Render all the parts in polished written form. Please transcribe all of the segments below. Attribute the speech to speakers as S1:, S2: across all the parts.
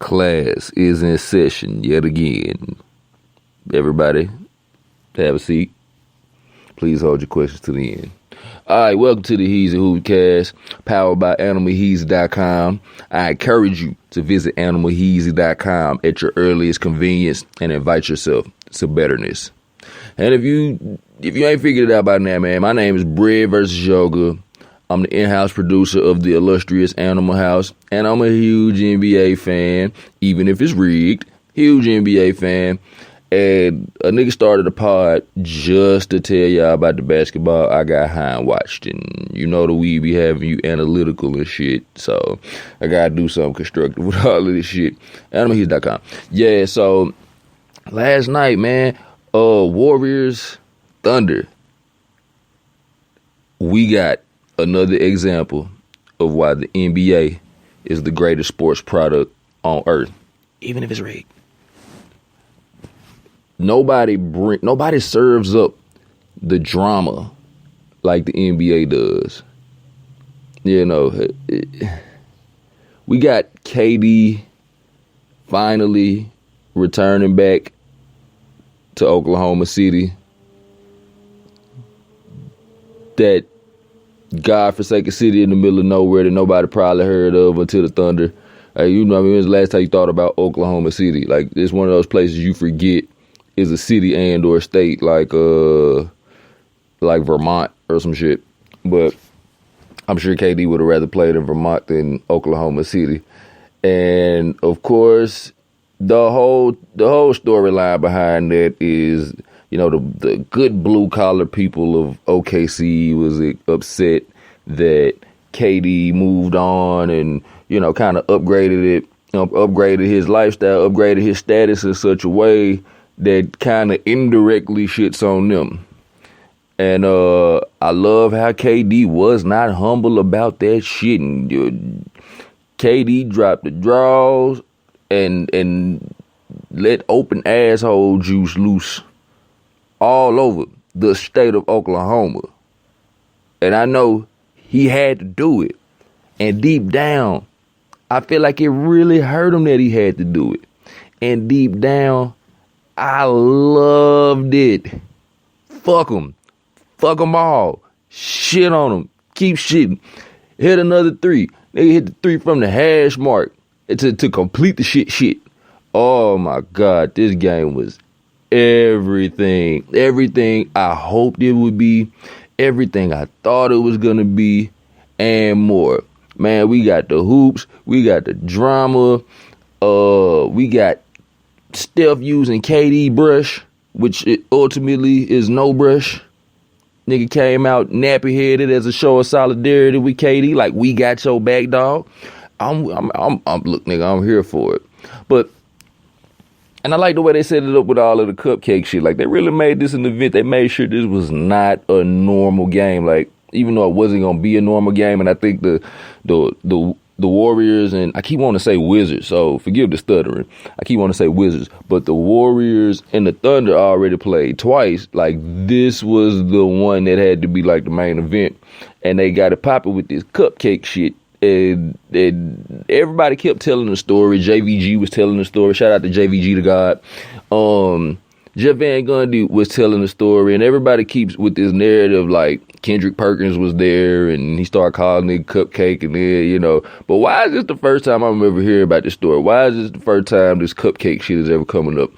S1: Class is in session yet again. Everybody, have a seat. Please hold your questions to the end. All right, welcome to the Heezy Hoopcast, powered by AnimalHeezy.com. I encourage you to visit AnimalHeezy.com at your earliest convenience and invite yourself to betterness. And if you ain't figured it out by now, man, my name is Bread vs. Yoga. I'm the in-house producer of the illustrious Animal House, and I'm a huge NBA fan, even if it's rigged. Huge NBA fan. And a nigga started a pod just to tell y'all about the basketball I got high and watched. And you know the weed be having you analytical and shit. So I gotta do something constructive with all of this shit. AnimalHeezy.com. Yeah, so last night, man, Warriors, Thunder. We got another example of why the NBA is the greatest sports product on earth, even if it's rigged. Nobody serves up the drama like the NBA does. You know, we got KD finally returning back to Oklahoma City. That godforsaken city in the middle of nowhere that nobody probably heard of until the Thunder. You know what I mean? When's the last time you thought about Oklahoma City? Like, it's one of those places you forget is a city and or state like Vermont or some shit. But I'm sure KD would have rather played in Vermont than Oklahoma City. And of course, the whole storyline behind that is, you know, the good blue collar people of OKC was upset that KD moved on and, you know, kind of upgraded his lifestyle, upgraded his status in such a way that kind of indirectly shits on them. And I love how KD was not humble about that shit. And KD dropped the draws and let open asshole juice loose all over the state of Oklahoma. And I know he had to do it. And deep down, I feel like it really hurt him that he had to do it. And deep down, I loved it. Fuck them. Fuck them all. Shit on them. Keep shitting. Hit another three. Nigga hit the three from the hash mark to complete the shit. Oh my God. This game was everything. Everything I hoped it would be. Everything I thought it was going to be. And more. Man, we got the hoops. We got the drama. We got Steph using KD brush, which it ultimately is no brush. Nigga came out nappy headed as a show of solidarity with KD, like we got your back, dog. Look, nigga, I'm here for it. And I like the way they set it up with all of the cupcake shit. Like, they really made this an event. They made sure this was not a normal game. Like, even though it wasn't gonna be a normal game, and I think the Warriors, and I keep wanting to say Wizards, so forgive the stuttering. I keep wanting to say Wizards, but the Warriors and the Thunder already played twice. Like, this was the one that had to be like the main event, and they got it popping with this cupcake shit. And everybody kept telling the story. JVG was telling the story. Shout out to JVG, the God. Jeff Van Gundy was telling the story, and everybody keeps with this narrative like Kendrick Perkins was there and he started calling it cupcake, and then, you know. But why is this the first time I'm ever hearing about this story? Why is this the first time this cupcake shit is ever coming up?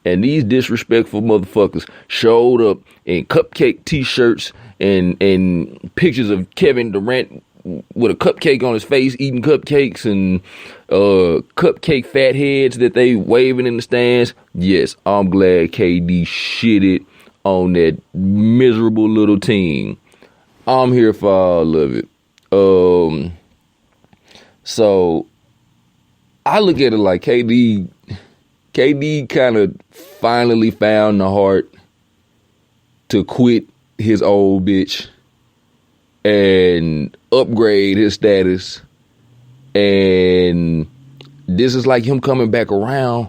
S1: And these disrespectful motherfuckers showed up in cupcake t-shirts and pictures of Kevin Durant with a cupcake on his face, eating cupcakes, and cupcake fat heads that they waving in the stands. Yes, I'm glad KD shitted on that miserable little team. I'm here for all of it. So I look at it like KD kind of finally found the heart to quit his old bitch and upgrade his status. And this is like him coming back around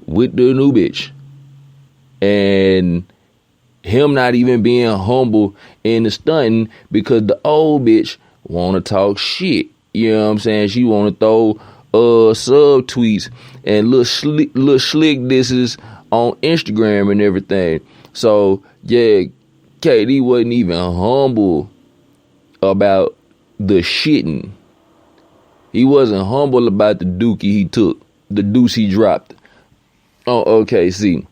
S1: with the new bitch. And him not even being humble in the stunting because the old bitch want to talk shit. You know what I'm saying? She want to throw subtweets and little slick disses on Instagram and everything. So yeah, KD wasn't even humble about the shitting. He wasn't humble about the dookie he took, the deuce he dropped on OKC.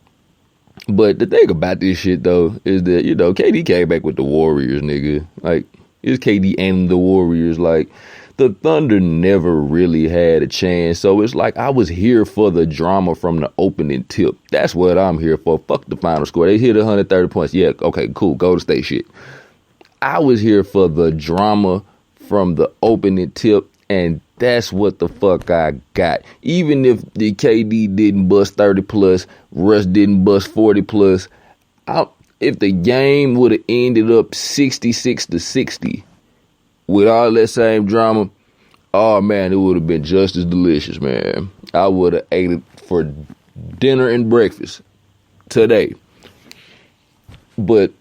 S1: But the thing about this shit though is that, you know, KD came back with the Warriors, nigga. Like, it's KD and the Warriors. Like, the Thunder never really had a chance. So it's like I was here for the drama from the opening tip. That's what I'm here for. Fuck the final score. They hit 130 points. Yeah, okay, cool. Go to state shit. I was here for the drama from the opening tip, and that's what the fuck I got. Even if the KD didn't bust 30 plus, Russ didn't bust 40 plus, if the game would have ended up 66-60 with all that same drama, oh man, it would have been just as delicious, man. I would have ate it for dinner and breakfast today. But,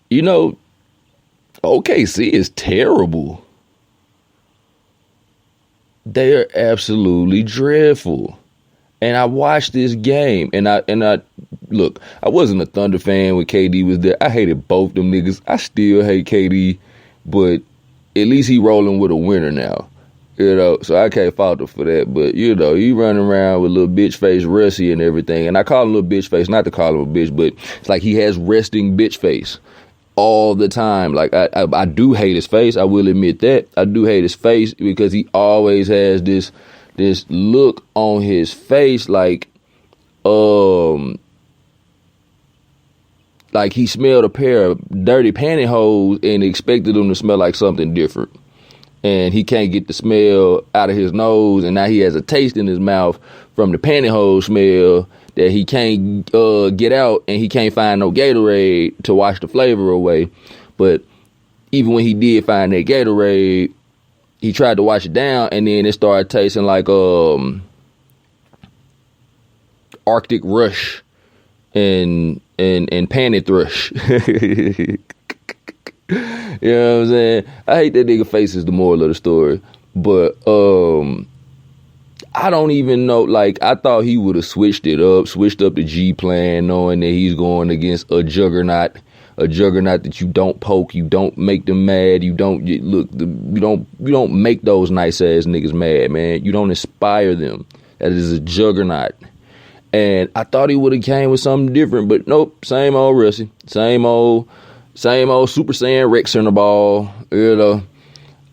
S1: you know, OKC is terrible. They are absolutely dreadful. And I watched this game, and I look, I wasn't a Thunder fan when KD was there. I hated both them niggas. I still hate KD, but at least he rolling with a winner now. You know, so I can't fault him for that. But, you know, he running around with little bitch face Russie and everything. And I call him little bitch face, not to call him a bitch, but it's like he has resting bitch face all the time. Like, I do hate his face. I will admit that. I do hate his face because he always has this look on his face like he smelled a pair of dirty pantyhose and expected them to smell like something different. And he can't get the smell out of his nose, and now he has a taste in his mouth from the pantyhose smell that he can't get out, and he can't find no Gatorade to wash the flavor away. But even when he did find that Gatorade, he tried to wash it down, and then it started tasting like Arctic Rush and Panty Thrush. You know what I'm saying? I hate that nigga face is the moral of the story. But I don't even know. Like, I thought he would have switched up the G plan, knowing that he's going against a juggernaut that you don't poke, you don't make them mad, you don't make those nice ass niggas mad, man. You don't inspire them. That is a juggernaut. And I thought he would have came with something different, but nope, same old Russie, same old Super Saiyan Rex in the ball, you know.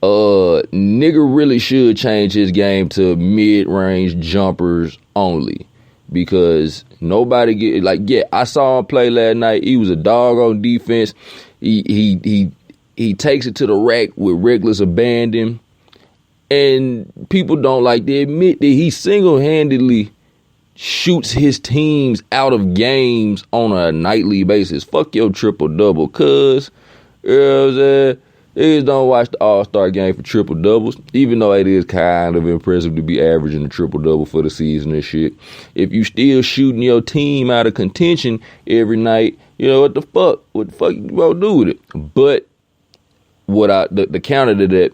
S1: Nigga really should change his game to mid-range jumpers only, because nobody get, like, yeah, I saw him play last night. He was a dog on defense. He takes it to the rack with reckless abandon, and people don't like to admit that he single-handedly shoots his teams out of games on a nightly basis. Fuck your triple-double, cuz. You know what I'm saying? Niggas don't watch the All-Star game for triple-doubles, even though it is kind of impressive to be averaging a triple-double for the season and shit. If you still shooting your team out of contention every night, you know, what the fuck you gonna do with it? But the counter to that,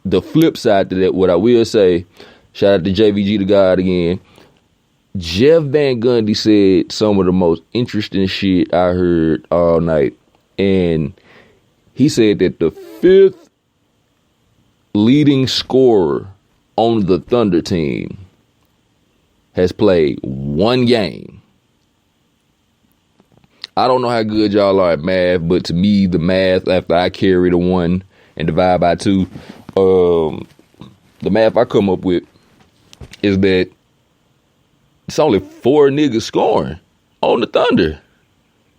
S1: the flip side to that, what I will say, shout out to JVG the God again, Jeff Van Gundy said some of the most interesting shit I heard all night. And he said that the fifth leading scorer on the Thunder team has played one game. I don't know how good y'all are at math, but to me, the math, after I carry the 1 and divide by 2, the math I come up with is that it's only 4 niggas scoring on the Thunder.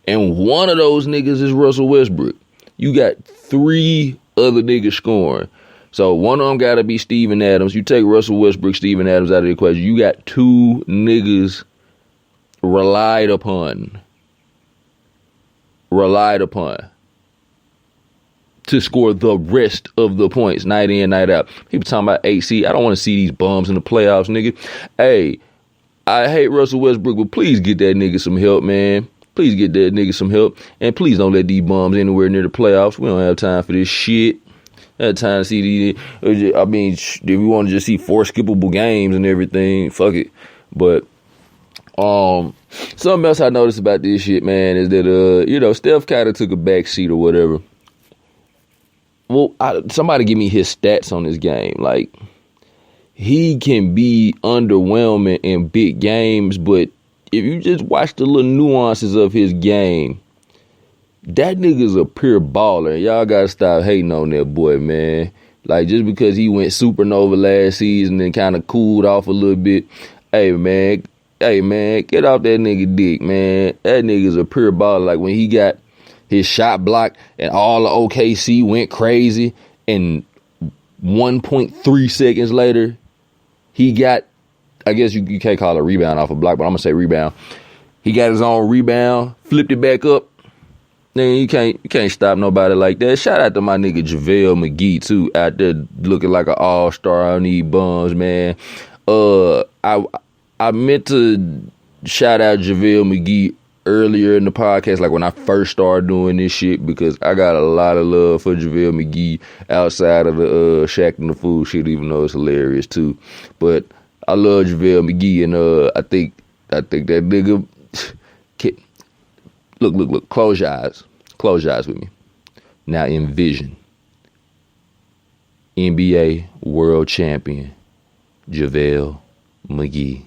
S1: And one of those niggas is Russell Westbrook. You got 3 other niggas scoring. So one of them got to be Steven Adams. You take Russell Westbrook, Steven Adams out of the equation. You got 2 niggas relied upon to score the rest of the points night in, night out. People talking about AC. I don't want to see these bums in the playoffs, nigga. Hey, I hate Russell Westbrook, but please get that nigga some help, man. Please get that nigga some help. And please don't let these bums anywhere near the playoffs. We don't have time for this shit. At times, see I mean, if you want to just see 4 skippable games and everything, fuck it. But something else I noticed about this shit, man, is that Steph kind of took a back seat or whatever. Well, somebody give me his stats on this game. Like, he can be underwhelming in big games, but if you just watch the little nuances of his game, that nigga's a pure baller. Y'all gotta stop hating on that boy, man. Like, just because he went supernova last season and kind of cooled off a little bit, hey man, get off that nigga dick, man. That nigga's a pure baller. Like, when he got his shot blocked and all the OKC went crazy, and 1.3 seconds later, he got, I guess you can't call it a rebound off a block, but I'm gonna say rebound. He got his own rebound, flipped it back up. Then you can't stop nobody like that. Shout out to my nigga JaVale McGee too, out there looking like an all-star on these bums, man. I meant to shout out JaVale McGee earlier in the podcast, like when I first started doing this shit, because I got a lot of love for JaVale McGee outside of the Shaq and the Fool shit, even though it's hilarious too. But I love JaVale McGee, and I think that nigga. Look, close your eyes. Close your eyes with me. Now envision NBA world champion JaVale McGee.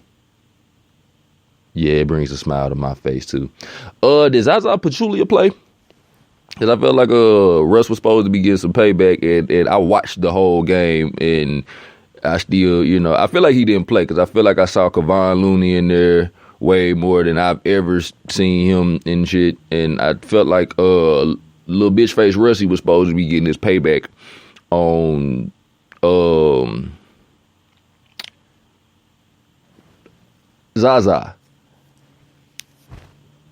S1: Yeah, it brings a smile to my face too. Did Zaza Pachulia play? Because I felt like Russ was supposed to be getting some payback, and I watched the whole game, and I still, I feel like he didn't play, because I feel like I saw Kevon Looney in there way more than I've ever seen him and shit. And I felt like little bitch face Russie was supposed to be getting his payback on Zaza.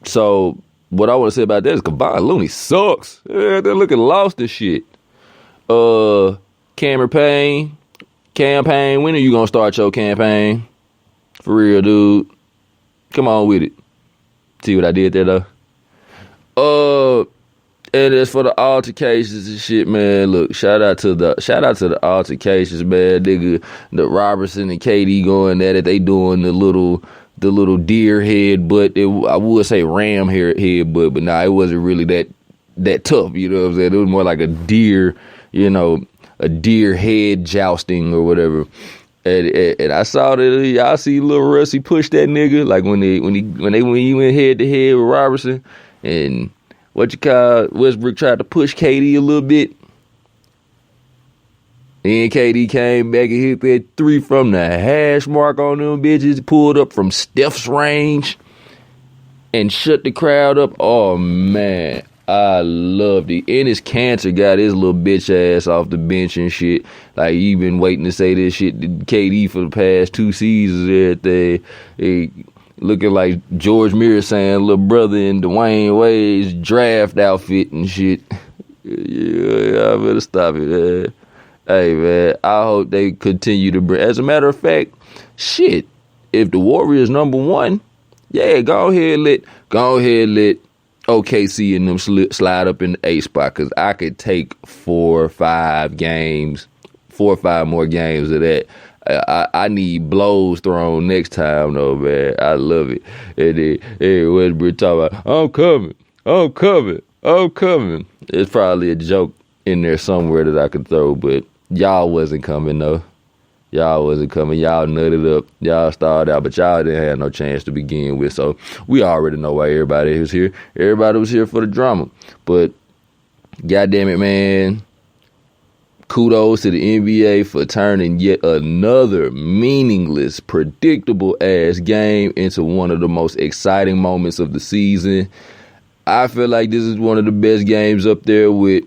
S1: So what I want to say about that is Kevon Looney sucks. Yeah, they're looking lost and shit. Campaign, when are you gonna start your campaign? For real, dude. Come on with it. See what I did there, though? And as for the altercations and shit, man, look, shout out to the altercations, man. Nigga, the Robertson and KD going at it. They doing the little deer head butt. I would say ram head butt, but nah, it wasn't really that tough, you know what I'm saying? It was more like a deer, a deer head jousting or whatever. And I saw that y'all see little Russie push that nigga, like when he went head to head with Robertson, and Westbrook tried to push KD a little bit. Then KD came back and hit that 3 from the hash mark on them bitches, pulled up from Steph's range and shut the crowd up. Oh man, I loved it. And his cancer got his little bitch ass off the bench and shit. Like, he been waiting to say this shit to KD for the past 2 seasons. Everything. He looking like George Mira saying little brother in Dwayne Wade's draft outfit and shit. Yeah, I better stop it, man. Hey, man, I hope they continue to bring. As a matter of fact, shit, if the Warriors -- 1, yeah, go ahead let OKC and them slide up in the 8 spot, because I could take 4 or 5 more games of that. I need blows thrown next time, though, man. I love it. And then Westbrook talking about, I'm coming. It's probably a joke in there somewhere that I could throw, but y'all wasn't coming, though. Y'all wasn't coming. Y'all nutted up. Y'all started out, but y'all didn't have no chance to begin with. So we already know why everybody was here. Everybody was here for the drama. But goddamn it, man. Kudos to the NBA for turning yet another meaningless, predictable-ass game into one of the most exciting moments of the season. I feel like this is one of the best games up there with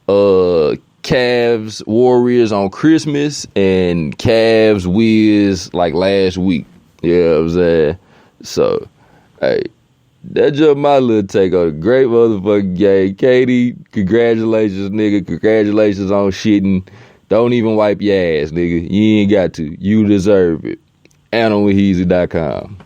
S1: Cavs Warriors on Christmas and Cavs Wiz like last week. You know what I'm saying? So, hey, that's just my little take on a great motherfucking game. Katie, congratulations, nigga. Congratulations on shitting. Don't even wipe your ass, nigga. You ain't got to. You deserve it. AnnaWinHeezy.com.